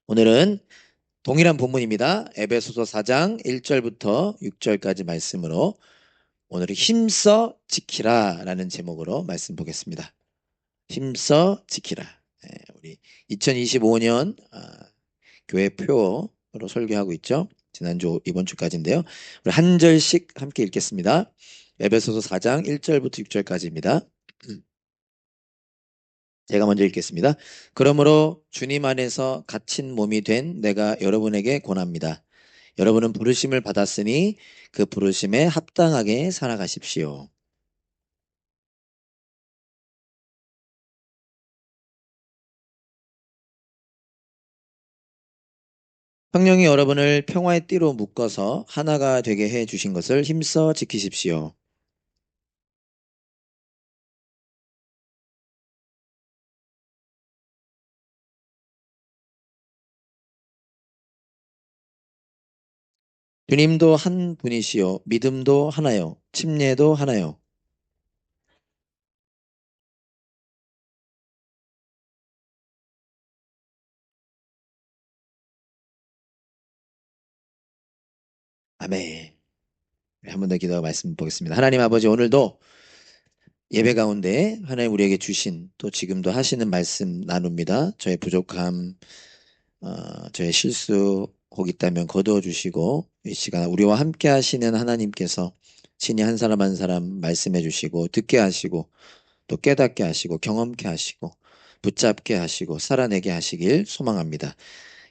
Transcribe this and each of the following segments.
오늘은 동일한 본문입니다. 에베소서 4장 1절부터 6절까지 말씀으로 오늘은 힘써 지키라 라는 제목으로 말씀 보겠습니다. 힘써 지키라. 우리 2025년 교회 표로 설교하고 있죠. 지난주 이번 주까지인데요. 우리 한 절씩 함께 읽겠습니다. 에베소서 4장 1절부터 6절까지입니다. 제가 먼저 읽겠습니다. 그러므로 주님 안에서 갇힌 몸이 된 내가 여러분에게 권합니다. 여러분은 부르심을 받았으니 그 부르심에 합당하게 살아가십시오. 성령이 여러분을 평화의 띠로 묶어서 하나가 되게 해 주신 것을 힘써 지키십시오. 주님도 한 분이시요 믿음도 하나요 침례도 하나요. 아멘. 한 번 더 기도하고 말씀 보겠습니다. 하나님 아버지, 오늘도 예배 가운데 하나님 우리에게 주신 또 지금도 하시는 말씀 나눕니다. 저의 부족함, 저의 실수 혹 있다면 거두어 주시고 이 시간 우리와 함께 하시는 하나님께서 친히 한 사람 한 사람 말씀해 주시고 듣게 하시고 또 깨닫게 하시고 경험케 하시고 붙잡게 하시고 살아내게 하시길 소망합니다.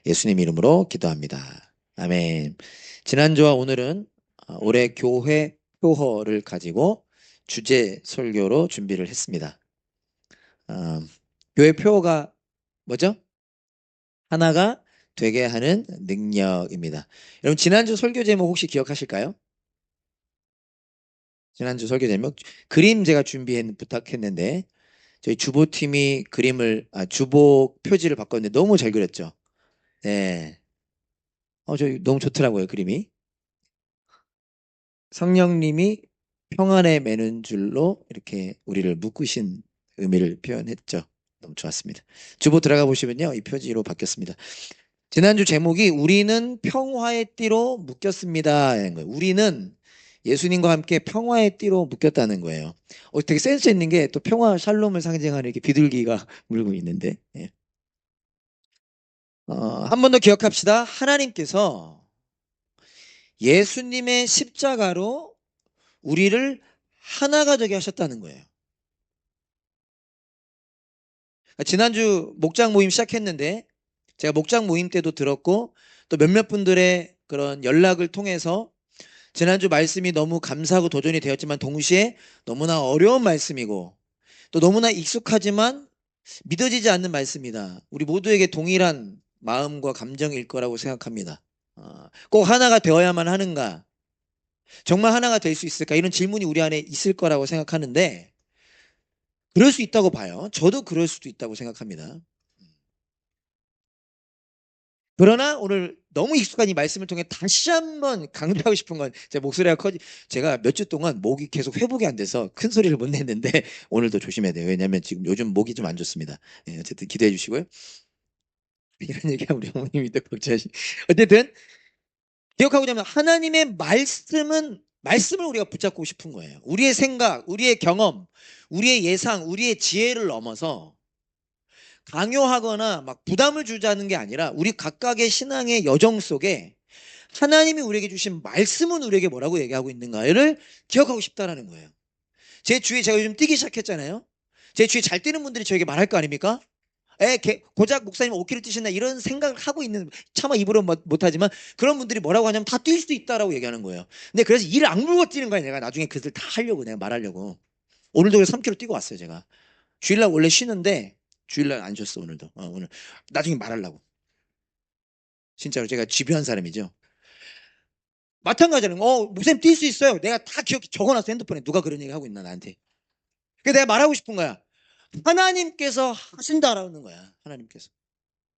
예수님 이름으로 기도합니다. 아멘. 지난주와 오늘은 올해 교회 표어를 가지고 주제 설교로 준비를 했습니다. 어, 교회 표어가 뭐죠? 하나가 되게 하는 능력입니다. 여러분 지난주 설교 제목 혹시 기억하실까요? 지난주 설교 제목 그림 제가 부탁했는데 저희 주보팀이 주보 표지를 바꿨는데 너무 잘 그렸죠. 네. 저 너무 좋더라고요, 그림이. 성령님이 평안에 매는 줄로 이렇게 우리를 묶으신 의미를 표현했죠. 너무 좋았습니다. 주보 들어가 보시면요. 이 표지로 바뀌었습니다. 지난주 제목이 우리는 평화의 띠로 묶였습니다. 라는 거예요. 우리는 예수님과 함께 평화의 띠로 묶였다는 거예요. 되게 센스 있는 게 또 평화 샬롬을 상징하는 이렇게 비둘기가 물고 있는데. 예. 한 번 더 기억합시다. 하나님께서 예수님의 십자가로 우리를 하나가 되게 하셨다는 거예요. 지난주 목장 모임 시작했는데 제가 목장 모임 때도 들었고 또 몇몇 분들의 그런 연락을 통해서 지난주 말씀이 너무 감사하고 도전이 되었지만 동시에 너무나 어려운 말씀이고 또 너무나 익숙하지만 믿어지지 않는 말씀이다. 우리 모두에게 동일한 마음과 감정일 거라고 생각합니다. 꼭 하나가 되어야만 하는가? 정말 하나가 될 수 있을까? 이런 질문이 우리 안에 있을 거라고 생각하는데 그럴 수 있다고 봐요. 저도 그럴 수도 있다고 생각합니다. 그러나 오늘 너무 익숙한 이 말씀을 통해 다시 한번 강조하고 싶은 건 제 목소리가 제가 몇 주 동안 목이 계속 회복이 안 돼서 큰 소리를 못 냈는데 오늘도 조심해야 돼요. 왜냐하면 지금 요즘 목이 좀 안 좋습니다. 예, 어쨌든 기대해 주시고요. 이런 얘기하면 우리 어머님이 또 걱정하시. 어쨌든 기억하고 자면 하나님의 말씀을 우리가 붙잡고 싶은 거예요. 우리의 생각, 우리의 경험, 우리의 예상, 우리의 지혜를 넘어서 강요하거나 막 부담을 주자는 게 아니라 우리 각각의 신앙의 여정 속에 하나님이 우리에게 주신 말씀은 우리에게 뭐라고 얘기하고 있는가를 기억하고 싶다라는 거예요. 제 주위에 제가 요즘 뛰기 시작했잖아요. 제 주위에 잘 뛰는 분들이 저에게 말할 거 아닙니까? 고작 목사님 5km 뛰신다 이런 생각을 하고 있는 차마 입으로 못하지만 그런 분들이 뭐라고 하냐면 다 뛸 수 있다라고 얘기하는 거예요. 근데 그래서 이를 악물고 뛰는 거야. 내가 나중에 그들 다 하려고 내가 말하려고. 오늘도 그래서 3km 뛰고 왔어요. 제가 주일날 원래 쉬는데 주일날 안 쉬었어. 오늘도 오늘 나중에 말하려고. 진짜로 제가 집요한 사람이죠. 마찬가지는 목사님 뛸 수 있어요. 내가 다 적어놨어. 핸드폰에. 누가 그런 얘기 하고 있나 나한테. 그래서 내가 말하고 싶은 거야. 하나님께서 하신다라는 거야. 하나님께서.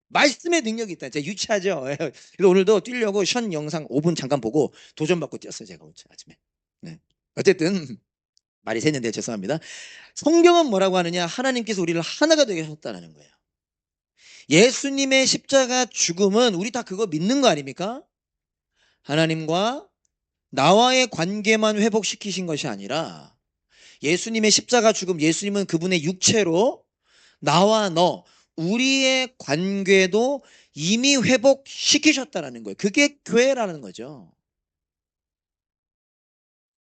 말씀의 능력이 있다. 진짜 유치하죠. 그래서 오늘도 뛰려고 션 영상 5분 잠깐 보고 도전받고 뛰었어요. 제가 오늘 아침에. 네. 어쨌든 말이 샜는데 죄송합니다. 성경은 뭐라고 하느냐? 하나님께서 우리를 하나가 되게 하셨다는 거예요. 예수님의 십자가 죽음은 우리 다 그거 믿는 거 아닙니까? 하나님과 나와의 관계만 회복시키신 것이 아니라 예수님의 십자가 죽음, 예수님은 그분의 육체로 나와 너, 우리의 관계도 이미 회복시키셨다라는 거예요. 그게 교회라는 거죠.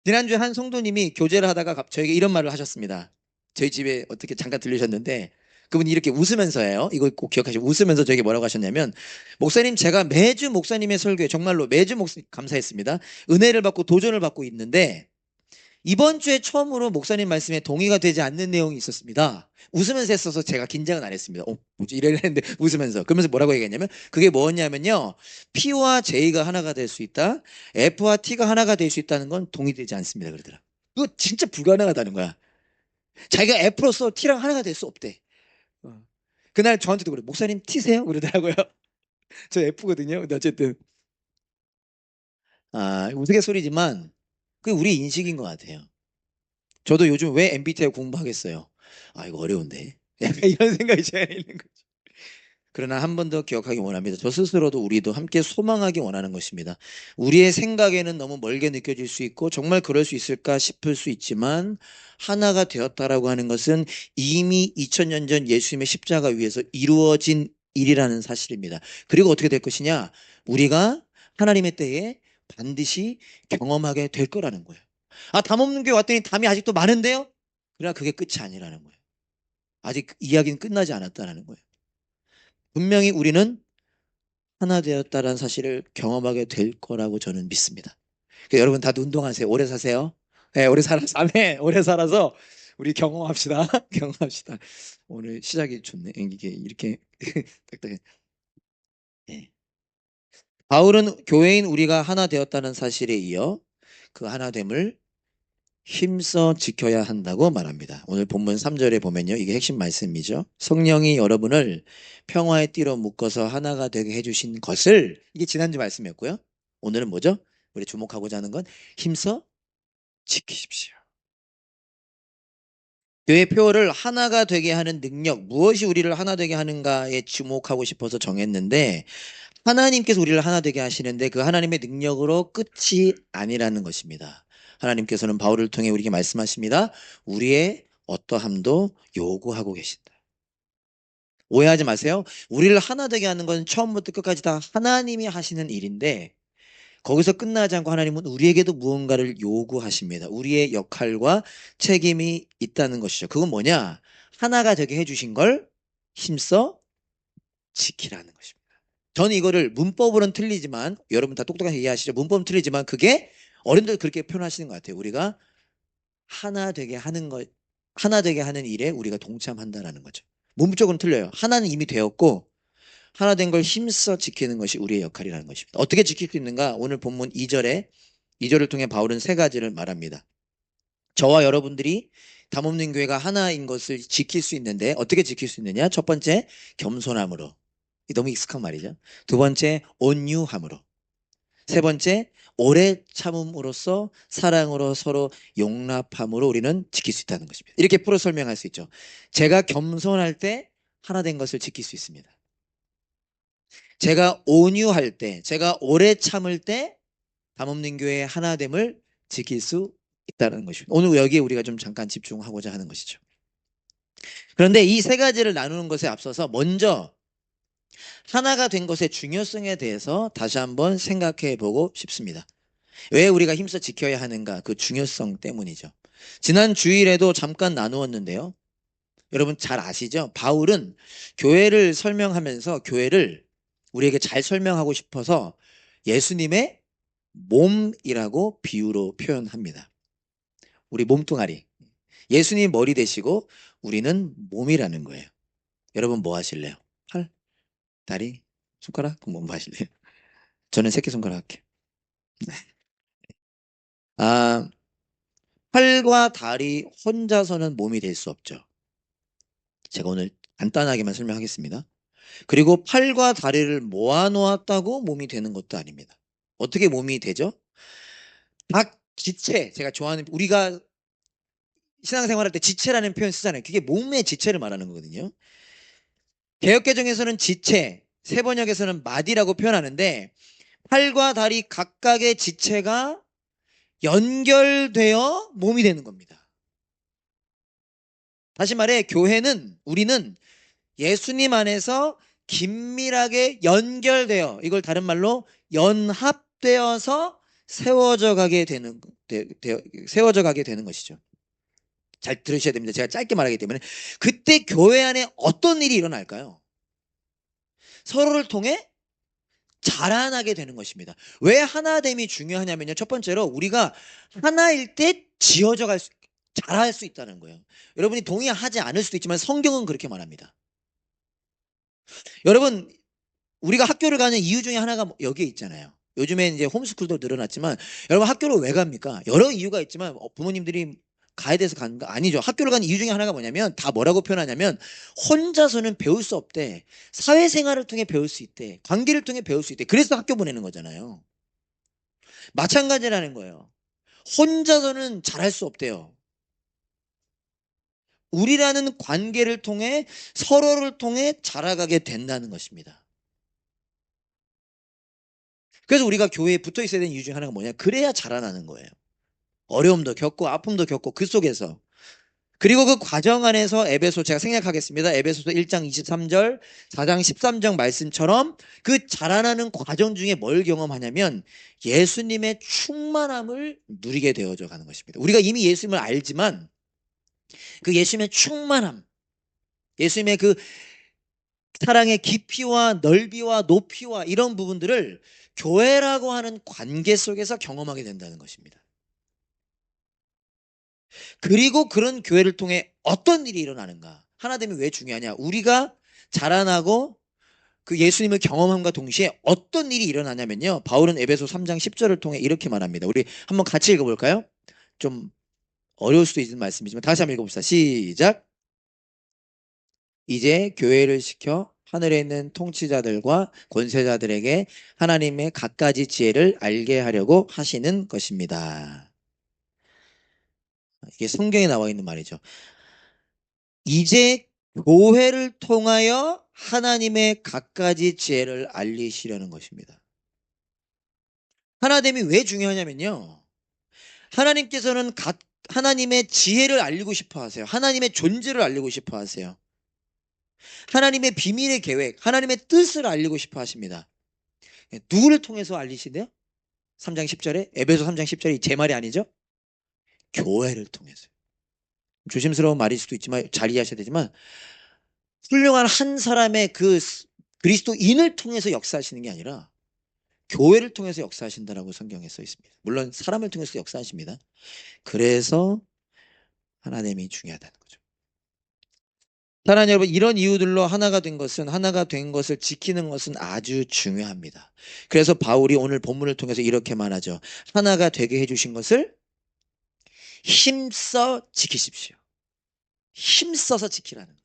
지난주에 한 성도님이 교제를 하다가 저에게 이런 말을 하셨습니다. 저희 집에 어떻게 잠깐 들리셨는데 그분이 이렇게 웃으면서 해요. 이거 꼭 기억하시고 웃으면서 저에게 뭐라고 하셨냐면 목사님 제가 매주 목사님의 설교에 정말로 매주 목사님 감사했습니다. 은혜를 받고 도전을 받고 있는데 이번 주에 처음으로 목사님 말씀에 동의가 되지 않는 내용이 있었습니다. 웃으면서 했어서 제가 긴장은 안 했습니다. 뭐지 이랬는데 웃으면서. 그러면서 뭐라고 얘기했냐면 그게 뭐냐면요. P와 J가 하나가 될 수 있다. F와 T가 하나가 될 수 있다는 건 동의되지 않습니다. 그러더라. 그거 진짜 불가능하다는 거야. 자기가 F로서 T랑 하나가 될 수 없대. 어. 그날 저한테도 그래. 목사님 T세요? 그러더라고요. 저 F거든요. 근데 어쨌든 우스갯소리지만 그게 우리 인식인 것 같아요. 저도 요즘 왜 MBTI 공부하겠어요? 이거 어려운데. 약간 이런 생각이 제가 있는 거죠. 그러나 한 번 더 기억하기 원합니다. 저 스스로도 우리도 함께 소망하기 원하는 것입니다. 우리의 생각에는 너무 멀게 느껴질 수 있고 정말 그럴 수 있을까 싶을 수 있지만 하나가 되었다라고 하는 것은 이미 2000년 전 예수님의 십자가 위에서 이루어진 일이라는 사실입니다. 그리고 어떻게 될 것이냐? 우리가 하나님의 때에 반드시 경험하게 될 거라는 거예요. 담 없는 교회 왔더니 담이 아직도 많은데요? 그러나 그게 끝이 아니라는 거예요. 아직 이야기는 끝나지 않았다는 거예요. 분명히 우리는 하나 되었다는 사실을 경험하게 될 거라고 저는 믿습니다. 그러니까 여러분 다들 운동하세요. 오래 사세요. 네, 오래 살아서, 아멘. 오래 살아서 우리 경험합시다. 경험합시다. 오늘 시작이 좋네. 이게 이렇게 딱딱해. 네. 바울은 교회인 우리가 하나 되었다는 사실에 이어 그 하나됨을 힘써 지켜야 한다고 말합니다. 오늘 본문 3절에 보면요. 이게 핵심 말씀이죠. 성령이 여러분을 평화의 띠로 묶어서 하나가 되게 해주신 것을 이게 지난주 말씀이었고요. 오늘은 뭐죠? 우리 주목하고자 하는 건 힘써 지키십시오. 교회 표어를 하나가 되게 하는 능력, 무엇이 우리를 하나 되게 하는가에 주목하고 싶어서 정했는데 하나님께서 우리를 하나 되게 하시는데 그 하나님의 능력으로 끝이 아니라는 것입니다. 하나님께서는 바울을 통해 우리에게 말씀하십니다. 우리의 어떠함도 요구하고 계신다. 오해하지 마세요. 우리를 하나 되게 하는 건 처음부터 끝까지 다 하나님이 하시는 일인데 거기서 끝나지 않고 하나님은 우리에게도 무언가를 요구하십니다. 우리의 역할과 책임이 있다는 것이죠. 그건 뭐냐? 하나가 되게 해주신 걸 힘써 지키라는 것입니다. 저는 이거를 문법으로는 틀리지만 여러분 다 똑똑하게 이해하시죠? 문법은 틀리지만 그게 어른들 그렇게 표현하시는 것 같아요. 우리가 하나 되게 하는 것, 하나 되게 하는 일에 우리가 동참한다라는 거죠. 문법적으로는 틀려요. 하나는 이미 되었고 하나 된 걸 힘써 지키는 것이 우리의 역할이라는 것입니다. 어떻게 지킬 수 있는가? 오늘 본문 2절을 통해 바울은 세 가지를 말합니다. 저와 여러분들이 담없는 교회가 하나인 것을 지킬 수 있는데 어떻게 지킬 수 있느냐? 첫 번째, 겸손함으로. 너무 익숙한 말이죠. 두 번째, 온유함으로. 세 번째, 오래 참음으로써 사랑으로 서로 용납함으로 우리는 지킬 수 있다는 것입니다. 이렇게 풀어 설명할 수 있죠. 제가 겸손할 때 하나 된 것을 지킬 수 있습니다. 제가 온유할 때, 제가 오래 참을 때 담없는 교회의 하나됨을 지킬 수 있다는 것입니다. 오늘 여기에 우리가 좀 잠깐 집중하고자 하는 것이죠. 그런데 이 세 가지를 나누는 것에 앞서서 먼저 하나가 된 것의 중요성에 대해서 다시 한번 생각해 보고 싶습니다. 왜 우리가 힘써 지켜야 하는가? 그 중요성 때문이죠. 지난 주일에도 잠깐 나누었는데요. 여러분 잘 아시죠? 바울은 교회를 설명하면서 교회를 우리에게 잘 설명하고 싶어서 예수님의 몸이라고 비유로 표현합니다. 우리 몸뚱아리. 예수님 머리 되시고 우리는 몸이라는 거예요. 여러분 뭐 하실래요? 팔, 다리, 손가락? 그럼 뭐 하실래요? 저는 새끼손가락 할게요. 네. 아, 팔과 다리 혼자서는 몸이 될 수 없죠. 제가 오늘 간단하게만 설명하겠습니다. 그리고 팔과 다리를 모아놓았다고 몸이 되는 것도 아닙니다. 어떻게 몸이 되죠? 각 지체, 제가 좋아하는, 우리가 신앙생활 할 때 지체라는 표현 쓰잖아요. 그게 몸의 지체를 말하는 거거든요. 개역개정에서는 지체, 세번역에서는 마디라고 표현하는데 팔과 다리 각각의 지체가 연결되어 몸이 되는 겁니다. 다시 말해 교회는 우리는 예수님 안에서 긴밀하게 연결되어 이걸 다른 말로 연합되어서 세워져 가게 되는 것이죠. 잘 들으셔야 됩니다. 제가 짧게 말하기 때문에 그때 교회 안에 어떤 일이 일어날까요? 서로를 통해 자라나게 되는 것입니다. 왜 하나됨이 중요하냐면요. 첫 번째로 우리가 하나일 때 자랄 수 있다는 거예요. 여러분이 동의하지 않을 수도 있지만 성경은 그렇게 말합니다. 여러분, 우리가 학교를 가는 이유 중에 하나가 여기에 있잖아요. 요즘에 이제 홈스쿨도 늘어났지만 여러분 학교를 왜 갑니까? 여러 이유가 있지만 부모님들이 가야 돼서 가는 거 아니죠. 학교를 가는 이유 중에 하나가 뭐냐면 다 뭐라고 표현하냐면 혼자서는 배울 수 없대. 사회생활을 통해 배울 수 있대. 관계를 통해 배울 수 있대. 그래서 학교 보내는 거잖아요. 마찬가지라는 거예요. 혼자서는 잘할 수 없대요. 우리라는 관계를 통해 서로를 통해 자라가게 된다는 것입니다. 그래서 우리가 교회에 붙어 있어야 되는 이유 중에 하나가 뭐냐? 그래야 자라나는 거예요. 어려움도 겪고 아픔도 겪고 그 속에서 그리고 그 과정 안에서 에베소 제가 생략하겠습니다. 에베소서 1장 23절 4장 13절 말씀처럼 그 자라나는 과정 중에 뭘 경험하냐면 예수님의 충만함을 누리게 되어져 가는 것입니다. 우리가 이미 예수님을 알지만 그 예수님의 충만함 예수님의 그 사랑의 깊이와 넓이와 높이와 이런 부분들을 교회라고 하는 관계 속에서 경험하게 된다는 것입니다. 그리고 그런 교회를 통해 어떤 일이 일어나는가? 하나됨이 왜 중요하냐? 우리가 자라나고 그 예수님을 경험함과 동시에 어떤 일이 일어나냐면요. 바울은 에베소 3장 10절을 통해 이렇게 말합니다. 우리 한번 같이 읽어볼까요? 좀 어려울 수도 있는 말씀이지만 다시 한번 읽어봅시다. 시작. 이제 교회를 시켜 하늘에 있는 통치자들과 권세자들에게 하나님의 갖가지 지혜를 알게 하려고 하시는 것입니다. 이게 성경에 나와 있는 말이죠. 이제 교회를 통하여 하나님의 갖가지 지혜를 알리시려는 것입니다. 하나됨이 왜 중요하냐면요. 하나님께서는 하나님의 지혜를 알리고 싶어 하세요. 하나님의 존재를 알리고 싶어 하세요. 하나님의 비밀의 계획, 하나님의 뜻을 알리고 싶어 하십니다. 누구를 통해서 알리신대요? 3장 10절에 에베소 3장 10절이 제 말이 아니죠? 교회를 통해서요. 조심스러운 말일 수도 있지만 잘 이해하셔야 되지만 훌륭한 한 사람의 그 그리스도인을 통해서 역사하시는 게 아니라 교회를 통해서 역사하신다라고 성경에 써 있습니다. 물론 사람을 통해서 역사하십니다. 그래서 하나님이 중요하다는 거죠. 사랑하는 여러분, 이런 이유들로 하나가 된 것을 지키는 것은 아주 중요합니다. 그래서 바울이 오늘 본문을 통해서 이렇게 말하죠. 하나가 되게 해주신 것을 힘써 지키십시오. 힘써서 지키라는 거예요.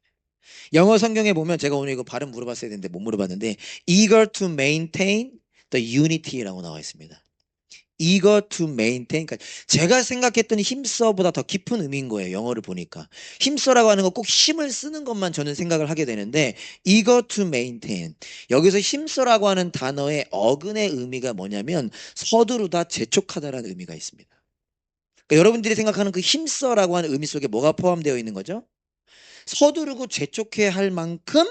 영어 성경에 보면 제가 오늘 이거 발음 물어봤어야 되는데 못 물어봤는데 eager to maintain the unity라고 나와 있습니다. eager to maintain. 그러니까 제가 생각했던 힘써보다 더 깊은 의미인 거예요. 영어를 보니까. 힘써라고 하는 거 꼭 힘을 쓰는 것만 저는 생각을 하게 되는데 eager to maintain. 여기서 힘써라고 하는 단어의 어근의 의미가 뭐냐면 서두르다 재촉하다라는 의미가 있습니다. 그러니까 여러분들이 생각하는 그 힘써라고 하는 의미 속에 뭐가 포함되어 있는 거죠? 서두르고 재촉해야 할 만큼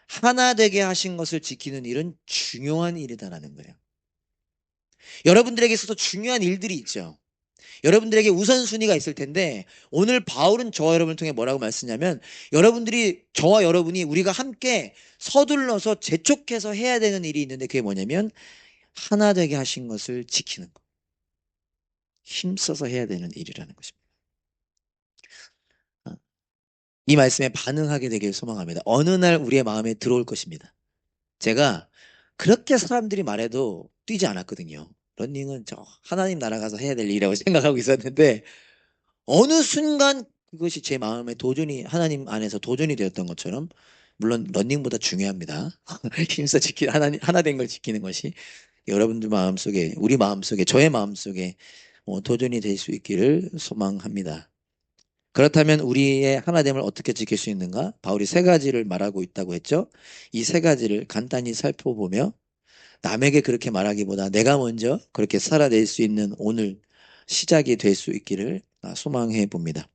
하나 되게 하신 것을 지키는 일은 중요한 일이다라는 거예요. 여러분들에게 있어서 중요한 일들이 있죠. 여러분들에게 우선순위가 있을 텐데 오늘 바울은 저와 여러분을 통해 뭐라고 말씀하냐면 여러분들이 저와 여러분이 우리가 함께 서둘러서 재촉해서 해야 되는 일이 있는데 그게 뭐냐면 하나 되게 하신 것을 지키는 것. 힘써서 해야 되는 일이라는 것입니다. 이 말씀에 반응하게 되길 소망합니다. 어느 날 우리의 마음에 들어올 것입니다. 제가 그렇게 사람들이 말해도 뛰지 않았거든요. 러닝은 저 하나님 나라 가서 해야 될 일이라고 생각하고 있었는데 어느 순간 그것이 제 마음에 도전이 하나님 안에서 도전이 되었던 것처럼 물론 러닝보다 중요합니다. 힘써 하나님 하나 된 걸 지키는 것이 여러분들 마음속에 우리 마음속에 저의 마음속에 도전이 될 수 있기를 소망합니다. 그렇다면 우리의 하나됨을 어떻게 지킬 수 있는가? 바울이 세 가지를 말하고 있다고 했죠. 이 세 가지를 간단히 살펴보며 남에게 그렇게 말하기보다 내가 먼저 그렇게 살아낼 수 있는 오늘 시작이 될 수 있기를 소망해 봅니다.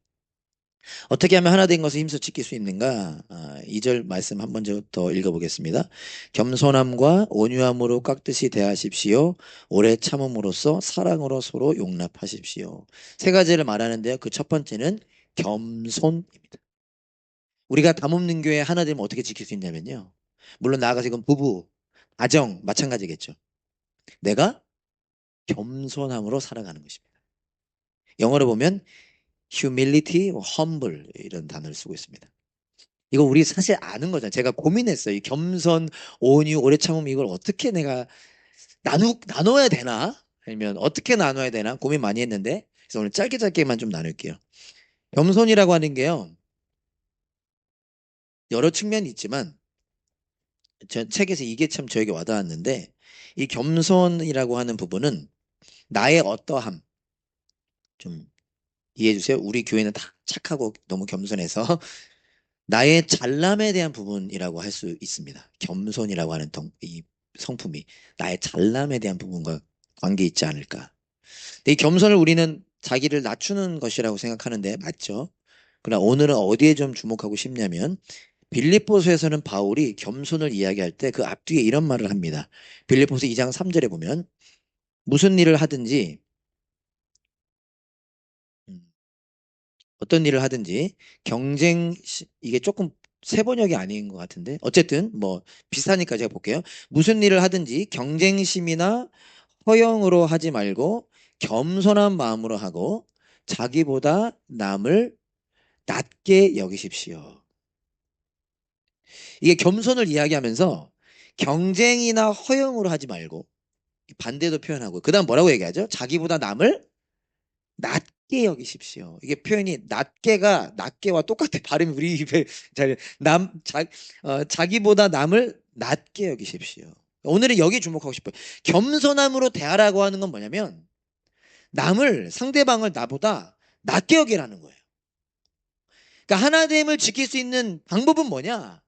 어떻게 하면 하나 된 것을 힘써 지킬 수 있는가? 2절 말씀 한 번 더 읽어보겠습니다. 겸손함과 온유함으로 깍듯이 대하십시오. 오래 참음으로써 사랑으로 서로 용납하십시오. 세 가지를 말하는데요. 그 첫 번째는 겸손입니다. 우리가 담없는 교회 하나 되면 어떻게 지킬 수 있냐면요. 물론 나아가서 이건 부부, 가정 마찬가지겠죠. 내가 겸손함으로 살아가는 것입니다. 영어로 보면 humility, humble 이런 단어를 쓰고 있습니다. 이거 우리 사실 아는 거잖아요. 제가 고민했어요. 이 겸손, 온유, 오래 참음 이걸 어떻게 내가 나눠야 되나? 아니면 어떻게 나눠야 되나? 고민 많이 했는데 그래서 오늘 짧게 짧게만 좀 나눌게요. 겸손이라고 하는 게요. 여러 측면이 있지만 제 책에서 이게 참 저에게 와닿았는데 이 겸손이라고 하는 부분은 나의 어떠함 좀 이해해 주세요. 우리 교회는 다 착하고 너무 겸손해서 나의 잘남에 대한 부분이라고 할 수 있습니다. 겸손이라고 하는 이 성품이 나의 잘남에 대한 부분과 관계 있지 않을까. 근데 이 겸손을 우리는 자기를 낮추는 것이라고 생각하는데 맞죠? 그러나 오늘은 어디에 좀 주목하고 싶냐면 빌립보서에서는 바울이 겸손을 이야기할 때 그 앞뒤에 이런 말을 합니다. 빌립보서 2장 3절에 보면 무슨 일을 하든지 음, 어떤 일을 하든지 이게 조금 세번역이 아닌 것 같은데 어쨌든 뭐 비슷하니까 제가 볼게요. 무슨 일을 하든지 경쟁심이나 허영으로 하지 말고 겸손한 마음으로 하고 자기보다 남을 낮게 여기십시오. 이게 겸손을 이야기하면서 경쟁이나 허영으로 하지 말고 반대도 표현하고 그다음 뭐라고 얘기하죠? 자기보다 남을 낮게 여기십시오. 이게 표현이 낮게가 낮게와 똑같아. 발음이 우리 입에 자기보다 남을 낮게 여기십시오. 오늘은 여기 주목하고 싶어요. 겸손함으로 대하라고 하는 건 뭐냐면 상대방을 나보다 낮게 여기라는 거예요. 그러니까 하나됨을 지킬 수 있는 방법은 뭐냐?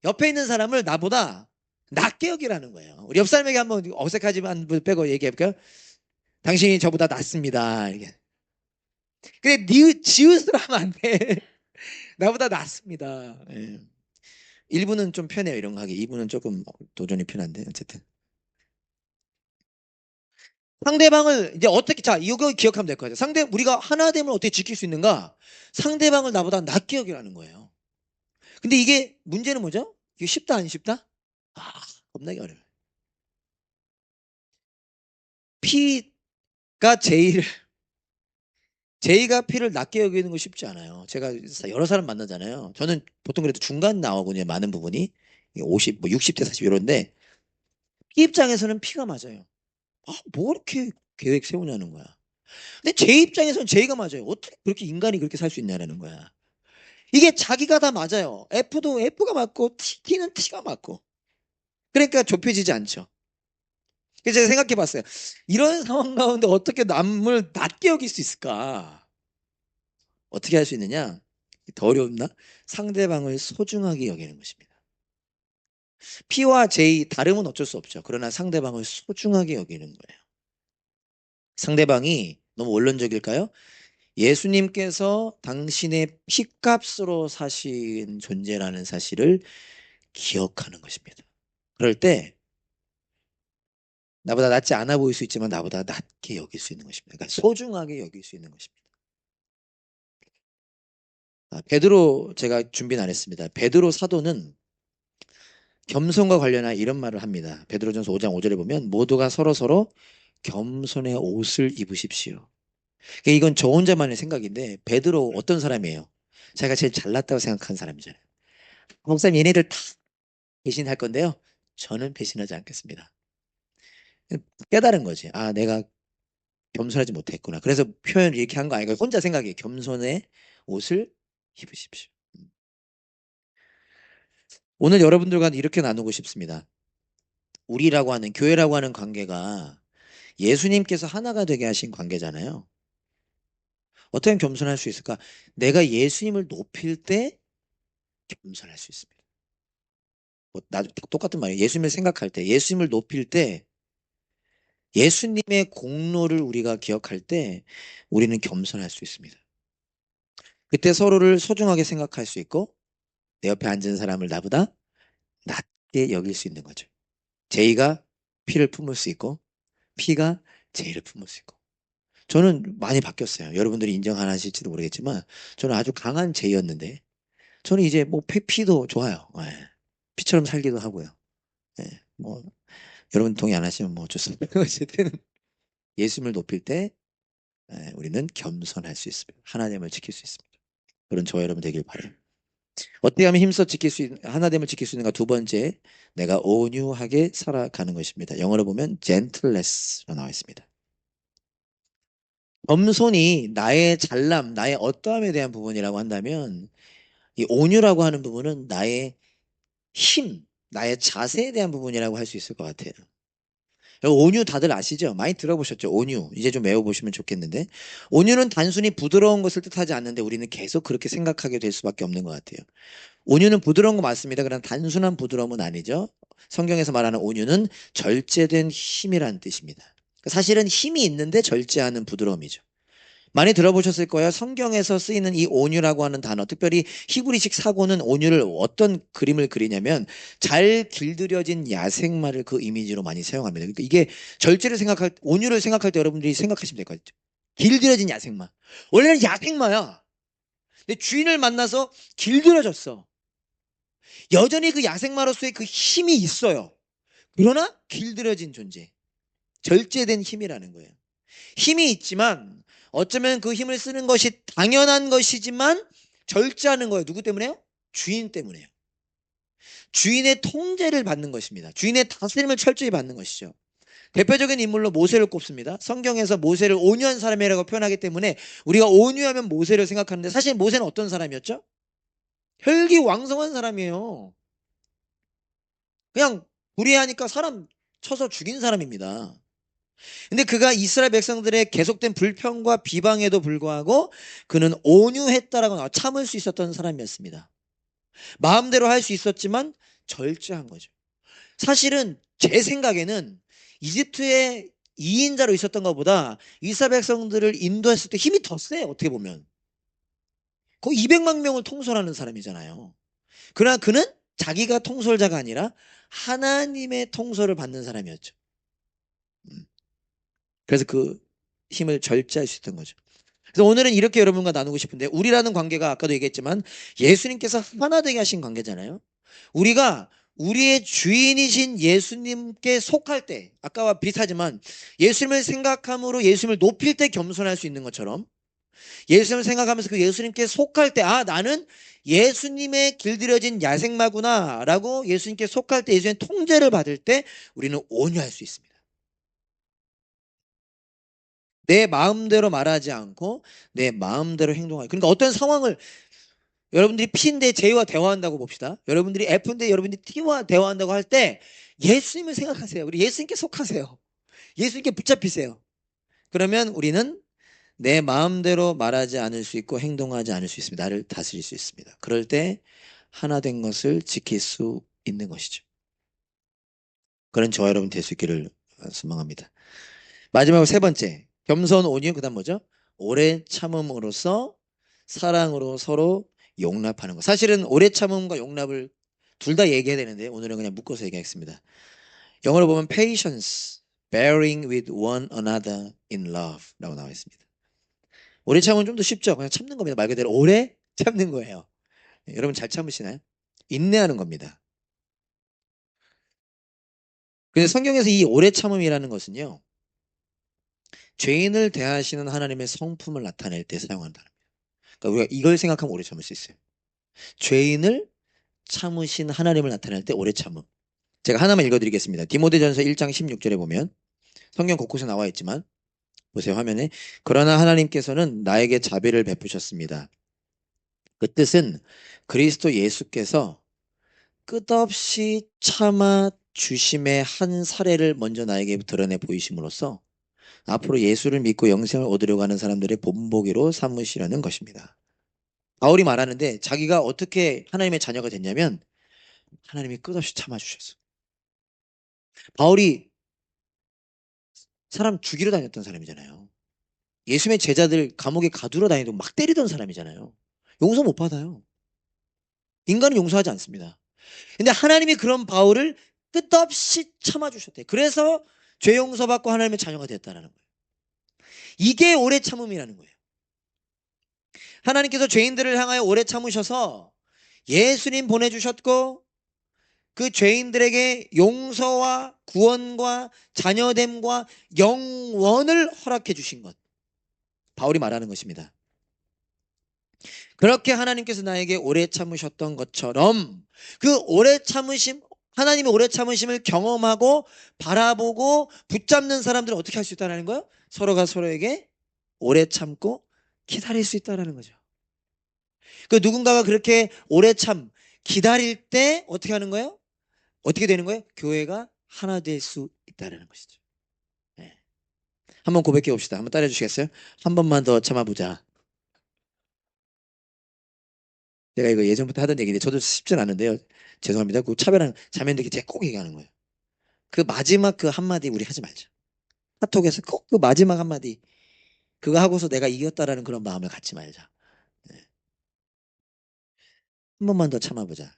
옆에 있는 사람을 나보다 낮게 여기라는 거예요. 우리 옆 사람에게 한번 어색하지만 빼고 얘기해볼까요? 당신이 저보다 낫습니다. 이게. 근데 지읒을 하면 안 돼. 나보다 낫습니다. 예. 1부는 좀 편해요. 이런 거 하기. 2부는 조금 도전이 편한데 어쨌든. 상대방을 이제 어떻게 이거 기억하면 될 것 같아요. 우리가 하나됨을 어떻게 지킬 수 있는가? 상대방을 나보다 낮게 여기라는 거예요. 근데 이게 문제는 뭐죠? 이게 쉽다 안 쉽다? 아, 겁나게 어려워요. P가 J가 P를 낮게 여기는 거 쉽지 않아요. 제가 여러 사람 만나잖아요. 저는 보통 그래도 중간 나오거든요. 많은 부분이 50, 뭐 60대 40 이런데 P 입장에서는 P가 맞아요. 뭐 이렇게 계획 세우냐는 거야. 근데 J 입장에서는 J가 맞아요. 어떻게 그렇게 인간이 그렇게 살 수 있냐라는 거야. 이게 자기가 다 맞아요. F도 F가 맞고 T는 T가 맞고. 그러니까 좁혀지지 않죠. 그래서 제가 생각해 봤어요. 이런 상황 가운데 어떻게 남을 낮게 여길 수 있을까? 어떻게 할 수 있느냐? 더 어렵나? 상대방을 소중하게 여기는 것입니다. P와 J 다름은 어쩔 수 없죠. 그러나 상대방을 소중하게 여기는 거예요. 상대방이 너무 원론적일까요? 예수님께서 당신의 피값으로 사신 존재라는 사실을 기억하는 것입니다. 그럴 때 나보다 낫지 않아 보일 수 있지만 나보다 낫게 여길 수 있는 것입니다. 그러니까 소중하게 여길 수 있는 것입니다. 베드로 제가 준비는 안 했습니다. 베드로 사도는 겸손과 관련한 이런 말을 합니다. 베드로전서 5장 5절에 보면 모두가 서로서로 겸손의 옷을 입으십시오. 그러니까 이건 저 혼자만의 생각인데 베드로 어떤 사람이에요? 자기가 제일 잘났다고 생각한 사람이잖아요. 목사님 얘네들 다 배신할 건데요. 저는 배신하지 않겠습니다. 깨달은 거지. 내가 겸손하지 못했구나. 그래서 표현을 이렇게 한 거 아니고 혼자 생각해. 겸손의 옷을 입으십시오. 오늘 여러분들과 이렇게 나누고 싶습니다. 우리라고 하는 교회라고 하는 관계가 예수님께서 하나가 되게 하신 관계잖아요. 어떻게 하면 겸손할 수 있을까? 내가 예수님을 높일 때 겸손할 수 있습니다. 뭐 나도 똑같은 말이에요. 예수님을 생각할 때, 예수님을 높일 때, 예수님의 공로를 우리가 기억할 때 우리는 겸손할 수 있습니다. 그때 서로를 소중하게 생각할 수 있고 내 옆에 앉은 사람을 나보다 낮게 여길 수 있는 거죠. 제이가 피를 품을 수 있고 피가 제이를 품을 수 있고. 저는 많이 바뀌었어요. 여러분들이 인정하실지도 모르겠지만 저는 아주 강한 제이였는데 저는 이제 뭐 피도 좋아요. 예. 피처럼 살기도 하고요. 예. 뭐 여러분 동의 안 하시면 뭐 좋습니다. 어쨌든 예수님을 높일 때 우리는 겸손할 수 있습니다. 하나님을 지킬 수 있습니다. 그런 저와 여러분 되길 바라요. 어떻게 하면 힘써 하나됨을 지킬 수 있는가? 두 번째, 내가 온유하게 살아가는 것입니다. 영어로 보면 gentleness로 나와 있습니다. 겸손이 나의 잘남, 나의 어떠함에 대한 부분이라고 한다면 이 온유라고 하는 부분은 나의 힘, 나의 자세에 대한 부분이라고 할 수 있을 것 같아요. 온유 다들 아시죠? 많이 들어보셨죠? 온유. 이제 좀 외워보시면 좋겠는데. 온유는 단순히 부드러운 것을 뜻하지 않는데 우리는 계속 그렇게 생각하게 될 수밖에 없는 것 같아요. 온유는 부드러운 거 맞습니다. 그러나 단순한 부드러움은 아니죠. 성경에서 말하는 온유는 절제된 힘이라는 뜻입니다. 사실은 힘이 있는데 절제하는 부드러움이죠. 많이 들어보셨을 거예요. 성경에서 쓰이는 이 온유라고 하는 단어, 특별히 히브리식 사고는 온유를 어떤 그림을 그리냐면 잘 길들여진 야생마를 그 이미지로 많이 사용합니다. 그러니까 이게 온유를 생각할 때 여러분들이 생각하시면 될 것 같죠. 길들여진 야생마. 원래는 야생마야. 근데 주인을 만나서 길들여졌어. 여전히 그 야생마로서의 그 힘이 있어요. 그러나 길들여진 존재. 절제된 힘이라는 거예요. 힘이 있지만 어쩌면 그 힘을 쓰는 것이 당연한 것이지만 절제하는 거예요. 누구 때문에요? 주인 때문에요. 주인의 통제를 받는 것입니다. 주인의 다스림을 철저히 받는 것이죠. 대표적인 인물로 모세를 꼽습니다. 성경에서 모세를 온유한 사람이라고 표현하기 때문에 우리가 온유하면 모세를 생각하는데 사실 모세는 어떤 사람이었죠? 혈기왕성한 사람이에요. 그냥 불의하니까 사람 쳐서 죽인 사람입니다. 근데 그가 이스라엘 백성들의 계속된 불평과 비방에도 불구하고 그는 온유했다라고 나와 참을 수 있었던 사람이었습니다. 마음대로 할 수 있었지만 절제한 거죠. 사실은 제 생각에는 이집트의 2인자로 있었던 것보다 이스라엘 백성들을 인도했을 때 힘이 더 세, 어떻게 보면. 거의 200만 명을 통솔하는 사람이잖아요. 그러나 그는 자기가 통솔자가 아니라 하나님의 통솔을 받는 사람이었죠. 음. 그래서 그 힘을 절제할 수 있던 거죠. 그래서 오늘은 이렇게 여러분과 나누고 싶은데 우리라는 관계가 아까도 얘기했지만 예수님께서 하나 되게 하신 관계잖아요. 우리가 우리의 주인이신 예수님께 속할 때 아까와 비슷하지만 예수님을 생각함으로 예수님을 높일 때 겸손할 수 있는 것처럼 예수님을 생각하면서 그 예수님께 속할 때 나는 예수님의 길들여진 야생마구나 라고 예수님께 속할 때 예수님의 통제를 받을 때 우리는 온유할 수 있습니다. 내 마음대로 말하지 않고 내 마음대로 행동하기. 그러니까 어떤 상황을 여러분들이 P인데 J와 대화한다고 봅시다. 여러분들이 F인데 여러분들이 T와 대화한다고 할 때 예수님을 생각하세요. 우리 예수님께 속하세요. 예수님께 붙잡히세요. 그러면 우리는 내 마음대로 말하지 않을 수 있고 행동하지 않을 수 있습니다. 나를 다스릴 수 있습니다. 그럴 때 하나 된 것을 지킬 수 있는 것이죠. 그런 저와 여러분 될 수 있기를 소망합니다. 마지막으로 세 번째, 겸손 온유, 그다음 뭐죠? 오래 참음으로써 사랑으로 서로 용납하는 것. 사실은 오래 참음과 용납을 둘 다 얘기해야 되는데 오늘은 그냥 묶어서 얘기하겠습니다. 영어로 보면 patience, bearing with one another in love라고 나와 있습니다. 오래 참으면 좀 더 쉽죠. 그냥 참는 겁니다. 말 그대로 오래 참는 거예요. 여러분 잘 참으시나요? 인내하는 겁니다. 근데 성경에서 이 오래 참음이라는 것은요. 죄인을 대하시는 하나님의 성품을 나타낼 때 사용한다. 그러니까 우리가 이걸 생각하면 오래 참을 수 있어요. 죄인을 참으신 하나님을 나타낼 때 오래 참음. 제가 하나만 읽어드리겠습니다. 디모데전서 1장 16절에 보면 성경 곳곳에 나와 있지만 보세요 화면에. 그러나 하나님께서는 나에게 자비를 베푸셨습니다. 그 뜻은 그리스도 예수께서 끝없이 참아 주심의 한 사례를 먼저 나에게 드러내 보이심으로써 앞으로 예수를 믿고 영생을 얻으려고 하는 사람들의 본보기로 삼으시려는 것입니다. 바울이 말하는데 자기가 어떻게 하나님의 자녀가 됐냐면 하나님이 끝없이 참아주셨어. 바울이 사람 죽이러 다녔던 사람이잖아요. 예수님의 제자들 감옥에 가두러 다니고 막 때리던 사람이잖아요. 용서 못 받아요. 인간은 용서하지 않습니다. 근데 하나님이 그런 바울을 끝없이 참아주셨대. 그래서 죄 용서받고 하나님의 자녀가 됐다는 거예요. 이게 오래 참음이라는 거예요. 하나님께서 죄인들을 향하여 오래 참으셔서 예수님 보내주셨고 그 죄인들에게 용서와 구원과 자녀됨과 영원을 허락해 주신 것. 바울이 말하는 것입니다. 그렇게 하나님께서 나에게 오래 참으셨던 것처럼 그 오래 참으심, 하나님의 오래 참으심을 경험하고 바라보고 붙잡는 사람들은 어떻게 할 수 있다는 거예요? 서로가 서로에게 오래 참고 기다릴 수 있다는 거죠. 그 누군가가 그렇게 오래 기다릴 때 어떻게 하는 거예요? 어떻게 되는 거예요? 교회가 하나 될 수 있다는 것이죠. 네. 한번 고백해 봅시다. 한번 따라해 주시겠어요? 한 번만 더 참아보자. 내가 이거 예전부터 하던 얘기인데 저도 쉽진 않은데요. 죄송합니다. 그 차별한 자매들께 제가 꼭 얘기하는 거예요. 그 마지막 그 한마디 우리 하지 말자. 카톡에서 꼭 그 마지막 한마디 그거 하고서 내가 이겼다라는 그런 마음을 갖지 말자. 네. 한 번만 더 참아보자.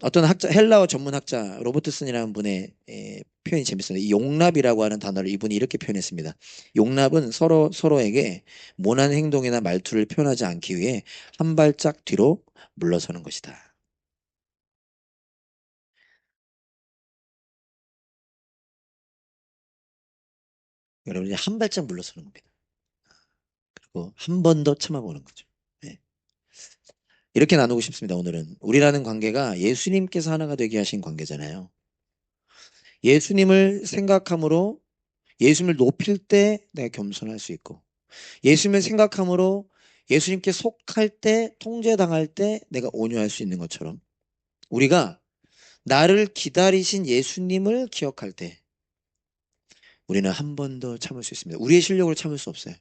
어떤 학자, 헬라어 전문 학자 로버트슨이라는 분의 표현이 재밌어요. 이 용납이라고 하는 단어를 이분이 이렇게 표현했습니다. 용납은 서로에게 모난 행동이나 말투를 표현하지 않기 위해 한 발짝 뒤로 물러서는 것이다. 여러분이 한 발짝 물러서는 겁니다. 그리고 한 번 더 참아보는 거죠. 네. 이렇게 나누고 싶습니다. 오늘은 우리라는 관계가 예수님께서 하나가 되게 하신 관계잖아요. 예수님을 생각함으로 예수님을 높일 때 내가 겸손할 수 있고 예수님을 생각함으로 예수님께 속할 때 통제당할 때 내가 온유할 수 있는 것처럼 우리가 나를 기다리신 예수님을 기억할 때 우리는 한 번 더 참을 수 있습니다. 우리의 실력으로 참을 수 없어요.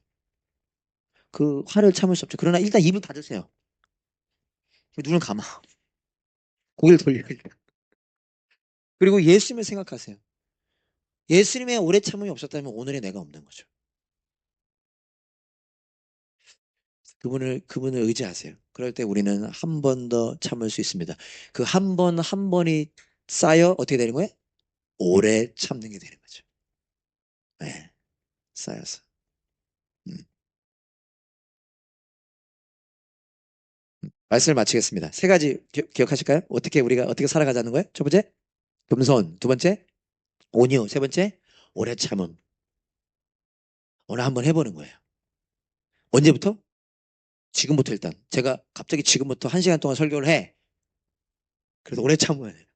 그 화를 참을 수 없죠. 그러나 일단 입을 닫으세요. 눈을 감아. 고개를 돌려요. 그리고 예수님을 생각하세요. 예수님의 오래 참음이 없었다면 오늘의 내가 없는 거죠. 그분을 의지하세요. 그럴 때 우리는 한 번 더 참을 수 있습니다. 그 한 번 한 번이 쌓여 어떻게 되는 거예요? 오래 참는 게 되는 거죠. 네, 쌓여서. 음. 말씀을 마치겠습니다. 세 가지 기억하실까요? 우리가 어떻게 살아가자는 거예요? 첫 번째, 겸손. 두 번째, 온유. 세 번째, 오래 참음. 오늘 한번 해보는 거예요. 언제부터? 지금부터 일단. 제가 갑자기 지금부터 1시간 동안 설교를 해. 그래서 오래 참아야 돼요.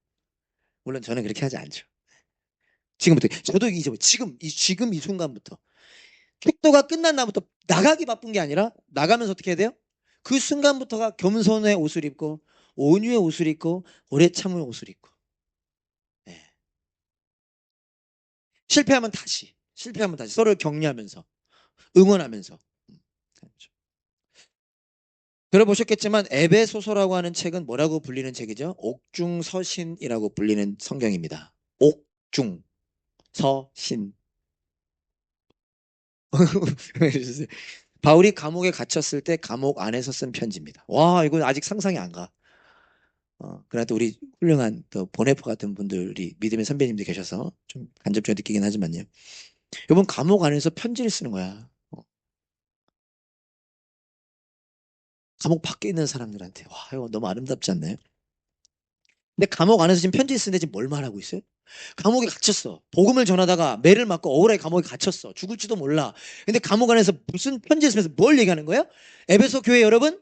물론 저는 그렇게 하지 않죠. 지금부터. 저도 이제 지금 이 순간부터. 축도가 끝난 날부터 나가기 바쁜 게 아니라 나가면서 어떻게 해야 돼요? 그 순간부터가 겸손의 옷을 입고 온유의 옷을 입고 오래 참을 옷을 입고 네. 실패하면 다시 서로를 격려하면서 응원하면서 그렇죠. 들어보셨겠지만 에베소서라고 하는 책은 뭐라고 불리는 책이죠? 옥중서신이라고 불리는 성경입니다. 옥중서신. 바울이 감옥에 갇혔을 때 감옥 안에서 쓴 편지입니다. 와, 이건 아직 상상이 안 가. 그러나 또 우리 훌륭한 또 보네포 같은 분들이 믿음의 선배님들 계셔서 좀 간접적으로 느끼긴 하지만요. 이번 감옥 안에서 편지를 쓰는 거야. 감옥 밖에 있는 사람들한테. 와, 이거 너무 아름답지 않나요? 근데 감옥 안에서 지금 편지 쓰는데 지금 뭘 말하고 있어요? 감옥에 갇혔어. 복음을 전하다가 매를 맞고 억울하게 감옥에 갇혔어. 죽을지도 몰라. 근데 감옥 안에서 무슨 편지를 쓰면서 뭘 얘기하는 거예요? 에베소 교회 여러분,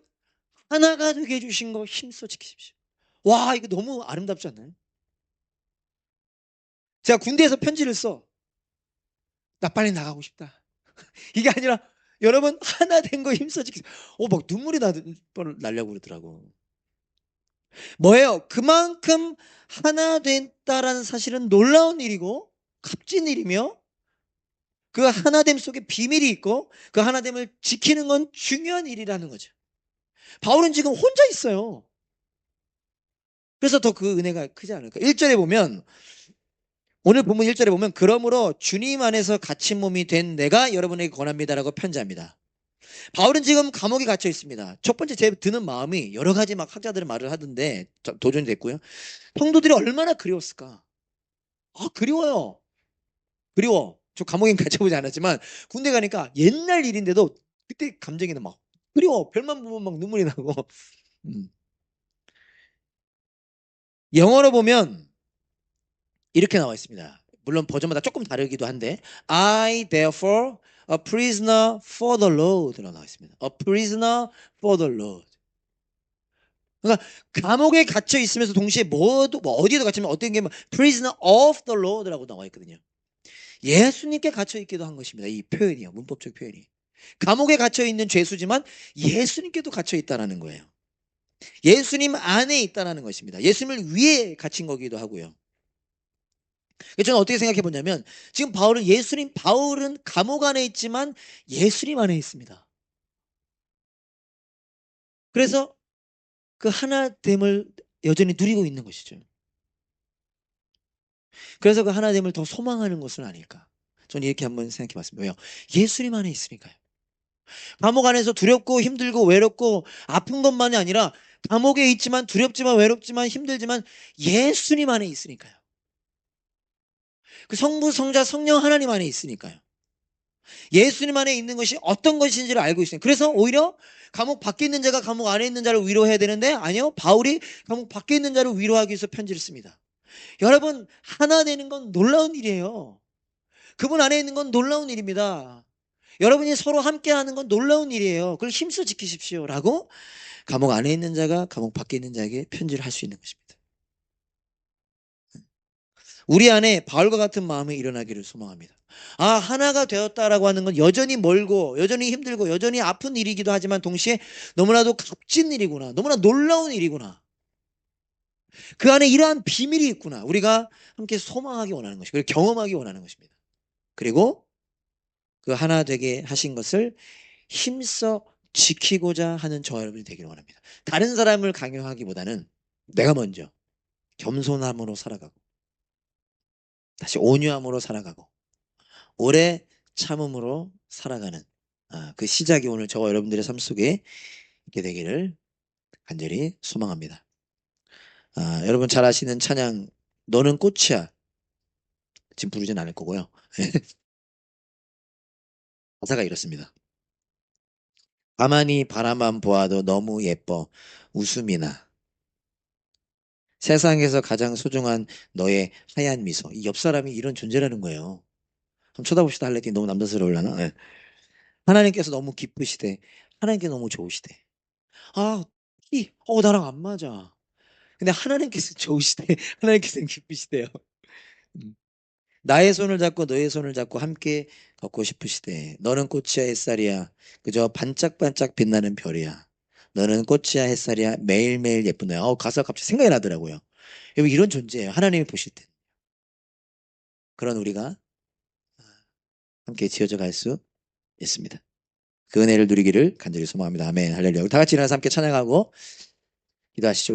하나가 되게 해주신 거 힘써 지키십시오. 와, 이거 너무 아름답지 않나요? 제가 군대에서 편지를 써. 나 빨리 나가고 싶다. 이게 아니라 여러분 하나 된 거 힘써 지키세요. 막 눈물이 나려고 그러더라고. 뭐예요? 그만큼 하나 됐다라는 사실은 놀라운 일이고 값진 일이며 그 하나됨 속에 비밀이 있고 그 하나됨을 지키는 건 중요한 일이라는 거죠. 바울은 지금 혼자 있어요. 그래서 더 그 은혜가 크지 않을까. 1절에 보면 오늘 본문 1절에 보면 그러므로 주님 안에서 갇힌 몸이 된 내가 여러분에게 권합니다라고 편지합니다. 바울은 지금 감옥에 갇혀 있습니다. 첫 번째 제 드는 마음이 여러 가지 막 학자들은 말을 하던데 도전이 됐고요. 성도들이 얼마나 그리웠을까. 아, 그리워요. 그리워. 저 감옥엔 갇혀보지 않았지만 군대 가니까 옛날 일인데도 그때 감정이 막 그리워. 별만 보면 막 눈물이 나고. 음. 영어로 보면 이렇게 나와 있습니다. 물론 버전마다 조금 다르기도 한데 I therefore a prisoner for the Lord라고 나와 있습니다. A prisoner for the Lord. 그러니까 감옥에 갇혀 있으면서 동시에 뭐도 뭐 어디에도 갇히면 어떤 게 prisoner of the Lord라고 나와 있거든요. 예수님께 갇혀 있기도 한 것입니다. 이 표현이요. 문법적 표현이. 감옥에 갇혀 있는 죄수지만 예수님께도 갇혀 있다라는 거예요. 예수님 안에 있다라는 것입니다. 예수님을 위해 갇힌 거기도 하고요. 저는 어떻게 생각해 보냐면 지금 바울은 감옥 안에 있지만 예수님 안에 있습니다. 그래서 그 하나됨을 여전히 누리고 있는 것이죠. 그래서 그 하나됨을 더 소망하는 것은 아닐까. 저는 이렇게 한번 생각해 봤습니다. 왜요? 예수님 안에 있으니까요. 감옥 안에서 두렵고 힘들고 외롭고 아픈 것만이 아니라 감옥에 있지만 두렵지만 외롭지만 힘들지만 예수님 안에 있으니까요. 그 성부, 성자, 성령 하나님 안에 있으니까요. 예수님 안에 있는 것이 어떤 것인지를 알고 있어요. 그래서 오히려 감옥 밖에 있는 자가 감옥 안에 있는 자를 위로해야 되는데 아니요. 바울이 감옥 밖에 있는 자를 위로하기 위해서 편지를 씁니다. 여러분 하나 되는 건 놀라운 일이에요. 그분 안에 있는 건 놀라운 일입니다. 여러분이 서로 함께하는 건 놀라운 일이에요. 그걸 힘써 지키십시오라고 감옥 안에 있는 자가 감옥 밖에 있는 자에게 편지를 할 수 있는 것입니다. 우리 안에 바울과 같은 마음이 일어나기를 소망합니다. 아, 하나가 되었다라고 하는 건 여전히 멀고 여전히 힘들고 여전히 아픈 일이기도 하지만 동시에 너무나도 값진 일이구나. 너무나 놀라운 일이구나. 그 안에 이러한 비밀이 있구나. 우리가 함께 소망하기 원하는 것이고 경험하기 원하는 것입니다. 그리고 그 하나 되게 하신 것을 힘써 지키고자 하는 저와 여러분이 되기를 원합니다. 다른 사람을 강요하기보다는 내가 먼저 겸손함으로 살아가고 다시 온유함으로 살아가고 오래 참음으로 살아가는 그 시작이 오늘 저와 여러분들의 삶 속에 있게 되기를 간절히 소망합니다. 여러분 잘 아시는 찬양 너는 꽃이야 지금 부르진 않을 거고요. 가사가 이렇습니다. 가만히 바라만 보아도 너무 예뻐 웃음이 나 세상에서 가장 소중한 너의 하얀 미소 이 옆 사람이 이런 존재라는 거예요. 한번 쳐다봅시다. 할랬더니 너무 남자스러울라나. 네. 하나님께서 너무 기쁘시대. 하나님께 너무 좋으시대. 아, 나랑 안 맞아. 근데 하나님께서 좋으시대. 하나님께서는 기쁘시대요. 음. 나의 손을 잡고 너의 손을 잡고 함께 걷고 싶으시대. 너는 꽃이야 햇살이야. 그저 반짝반짝 빛나는 별이야. 너는 꽃이야 햇살이야. 매일매일 예쁜 너야. 가사가 갑자기 생각이 나더라고요. 여러분 이런 존재예요. 하나님이 보실 때. 그런 우리가 함께 지어져 갈 수 있습니다. 그 은혜를 누리기를 간절히 소망합니다. 아멘. 할렐루야. 다 같이 일어나서 함께 찬양하고 기도하시죠.